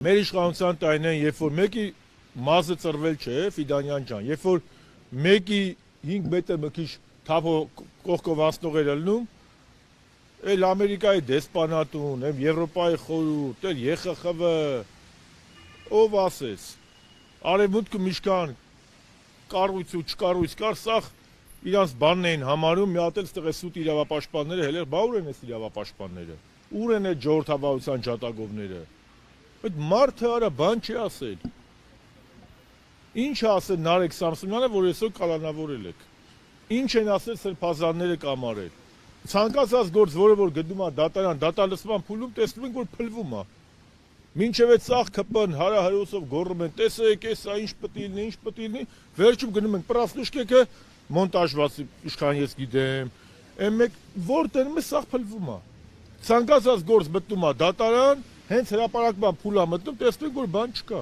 Մեր իշխանության տարիներին, երբ որ մեկի մազը ծռվել չէ, Ֆիդանյան ջան, երբ որ մեկի 5 մետր մի քիչ թափով կողքով անցնող էր ելնում, էլ Ամերիկայի դեսպանատուն, էլ Եվրոպայի խորհուրդ, էլ ԵԽԽՎ, ով ասես, արևմուտքը միշքան կառույց ու չկառույց կար, սաղ իրանց բանն էին համարում, մի հատ էլ ստեղ է սուտ իրավապաշտպանները, հելեր, բա ուր են այս իրավապաշտպանները, ուր են այդ ժողովրդավարության ջատագովները, այդ մարդը արա բան չի ասել, ինչ է ասել Նարեկ Սամսոնյանը, որ այսօր կալանավորել եք, ինչ են ասել սրբազանները կամարել, ցանկացած գործ, որը որ գտնում է դատարան, դատալսման փուլում տեսնում ենք, որ փլվում է, մինչև այդ սաղ ԿՊ-ն հարահրոսով գոռում են, տեսեք, էսա ինչ պետք է լինի, ինչ պետք է լինի, վերջում գնում ենք պրասնուշկեքը մոնտաժված իշխան ես գիտեմ, այն մեկ որ տենում է սաղ փլվում է, ցանկացած գործ մտնում է դատարան, հենց հրապարակման փուլ է մտնում, տեսնում ենք, որ բան չկա։